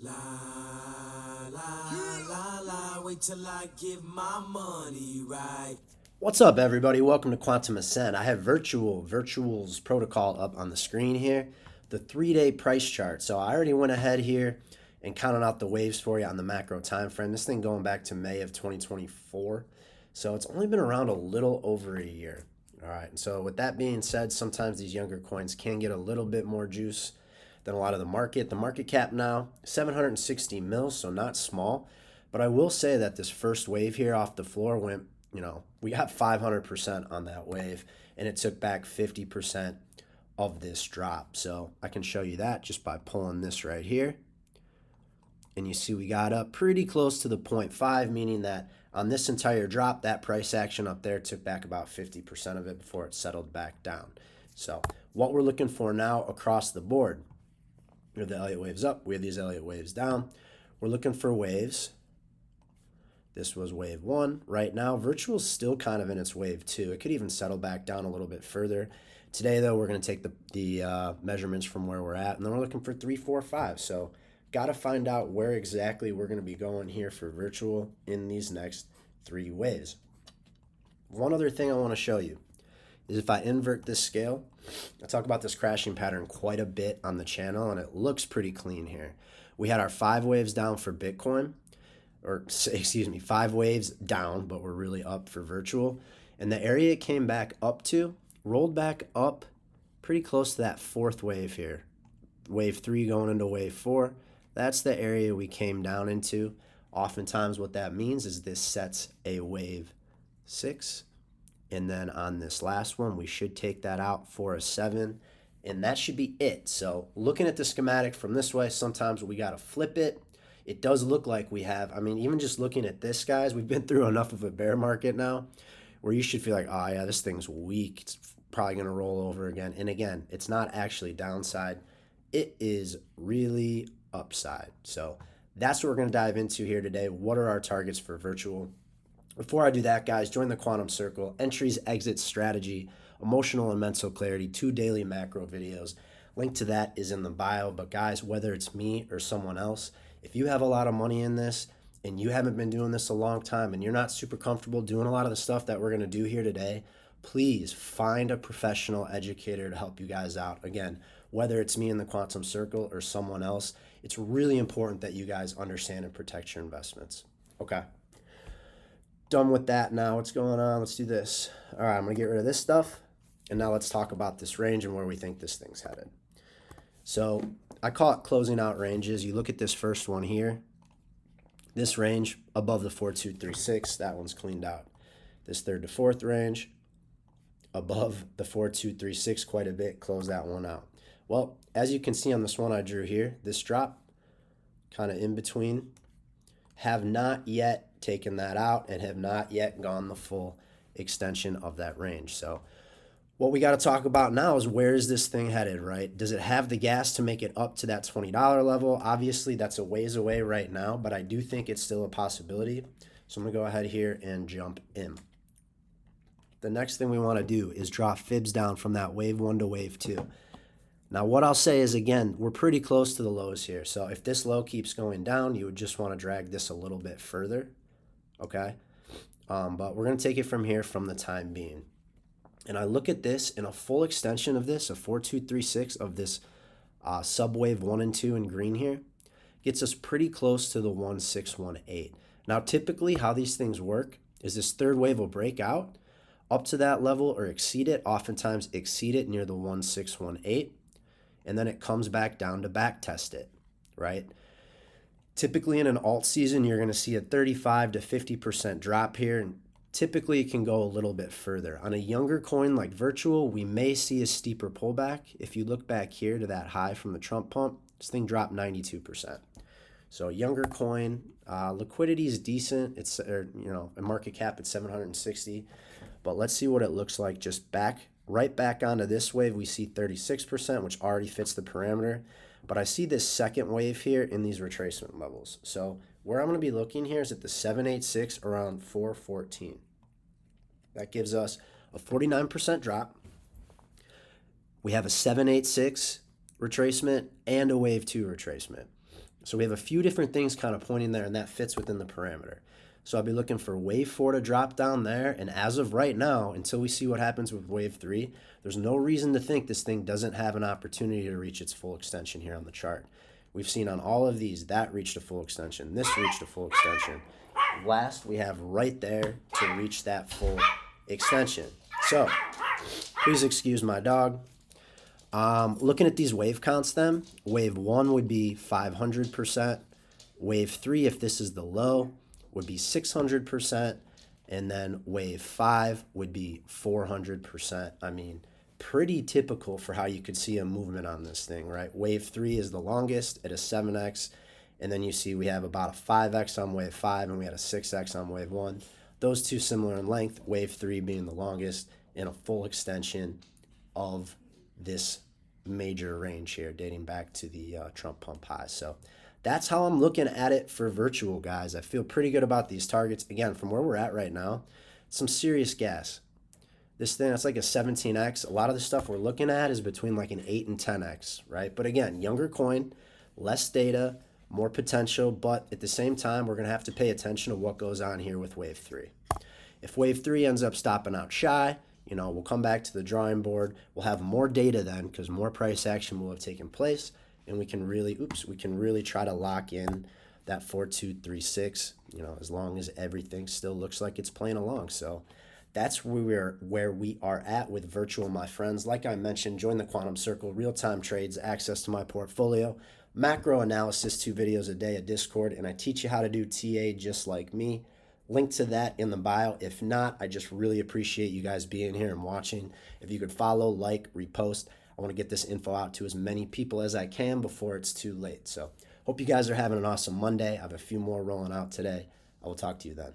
La la la la, wait till I get my money right. What's up, everybody? Welcome to Quantum Ascent. I have Virtual's protocol up on the screen here, the 3-day price chart. So I already went ahead here and counted out the waves for you on the macro time frame. This thing going back to May of 2024. So it's only been around a little over a year. All right. And so with that being said, sometimes these younger coins can get a little bit more juice than a lot of the market. The market cap now, 760 mils, so not small. But I will say that this first wave here off the floor went, we got 500% on that wave, and it took back 50% of this drop. So I can show you that just by pulling this right here. And you see we got up pretty close to the 0.5, meaning that on this entire drop, that price action up there took back about 50% of it before it settled back down. So what we're looking for now across the board, we have the Elliott waves up, we have these Elliott waves down. We're looking for waves. This was wave one. Right now, Virtual's still kind of in its wave two. It could even settle back down a little bit further. Today, though, we're going to take the measurements from where we're at, and then we're looking for 3, 4, 5. So got to find out where exactly we're going to be going here for Virtual in these next 3 waves. One other thing I want to show you is if I invert this scale, I talk about this crashing pattern quite a bit on the channel, and it looks pretty clean here. We had our 5 waves down for Bitcoin, or excuse me, 5 waves down, but we're really up for Virtual. And the area it came back up to, rolled back up pretty close to that 4th wave here. Wave 3 going into wave 4. That's the area we came down into. Oftentimes what that means is this sets a wave 6. And then on this last one, we should take that out for a 7. And that should be it. So looking at the schematic from this way, sometimes we got to flip it. It does look like we have, even just looking at this, guys, we've been through enough of a bear market now where you should feel like, oh, yeah, this thing's weak. It's probably going to roll over again. And again, it's not actually downside. It is really upside. So that's what we're going to dive into here today. What are our targets for Virtual? Before I do that, guys, join the Quantum Circle, entries, exits, strategy, emotional and mental clarity, 2 daily macro videos. Link to that is in the bio. But guys, whether it's me or someone else, if you have a lot of money in this and you haven't been doing this a long time and you're not super comfortable doing a lot of the stuff that we're going to do here today, please find a professional educator to help you guys out. Again, whether it's me in the Quantum Circle or someone else, it's really important that you guys understand and protect your investments. Okay. Done with that now. What's going on? Let's do this. All right, I'm going to get rid of this stuff. And now let's talk about this range and where we think this thing's headed. So I call it closing out ranges. You look at this first one here. This range above the 4236, that one's cleaned out. This 3rd to 4th range above the 4236 quite a bit, close that one out. Well, as you can see on this one I drew here, this drop kind of in between, have not yet taken that out and have not yet gone the full extension of that range. So what we got to talk about now is where is this thing headed, right? Does it have the gas to make it up to that $20 level? Obviously, that's a ways away right now, but I do think it's still a possibility. So I'm going to go ahead here and jump in. The next thing we want to do is draw fibs down from that wave 1 to wave 2. Now, what I'll say is, again, we're pretty close to the lows here. So if this low keeps going down, you would just want to drag this a little bit further, okay? But we're going to take it from here from the time being. And I look at this in a full extension of this, a 4236 of this subwave 1 and 2 in green here, gets us pretty close to the 1618. Now, typically how these things work is this 3rd wave will break out up to that level or exceed it, oftentimes exceed it near the 1618, and then it comes back down to back test it, right? Typically in an alt season, you're going to see a 35 to 50% drop here, and typically it can go a little bit further. On a younger coin like Virtual, we may see a steeper pullback. If you look back here to that high from the Trump pump, this thing dropped 92%. So a younger coin, liquidity is decent. It's a market cap at 760, but let's see what it looks like just right back onto this wave. We see 36%, which already fits the parameter. But I see this second wave here in these retracement levels. So where I'm going to be looking here is at the 786 around 414. That gives us a 49% drop. We have a 786 retracement and a wave 2 retracement. So we have a few different things kind of pointing there, and that fits within the parameter. So I'll be looking for wave 4 to drop down there, and as of right now, until we see what happens with wave 3, there's no reason to think this thing doesn't have an opportunity to reach its full extension here on the chart. We've seen on all of these, that reached a full extension, this reached a full extension. Last, we have right there to reach that full extension. So, please excuse my dog. Looking at these wave counts then, wave 1 would be 500%. Wave 3, if this is the low, would be 600%. And then wave 5 would be 400%. I mean, pretty typical for how you could see a movement on this thing, right? Wave 3 is the longest at a 7x. And then you see we have about a 5x on wave 5 and we had a 6x on wave 1. Those two similar in length, wave 3 being the longest and a full extension of this major range here dating back to the Trump pump high. So that's how I'm looking at it for virtual, guys. I feel pretty good about these targets. Again, from where we're at right now, some serious gas. This thing, that's like a 17x. A lot of the stuff we're looking at is between like an 8 and 10x, right? But again, younger coin, less data, more potential, but at the same time, we're going to have to pay attention to what goes on here with wave 3. If wave 3 ends up stopping out shy, we'll come back to the drawing board. We'll have more data then because more price action will have taken place, and we can really try to lock in that 4236, as long as everything still looks like it's playing along. So that's where we are at with virtual, my friends. Like I mentioned, join the Quantum Circle, real-time trades, access to my portfolio, macro analysis, 2 videos a day, a Discord, and I teach you how to do TA just like me. Link to that in the bio. If not, I just really appreciate you guys being here and watching. If you could follow, like, repost. I want to get this info out to as many people as I can before it's too late. So hope you guys are having an awesome Monday. I have a few more rolling out today. I will talk to you then.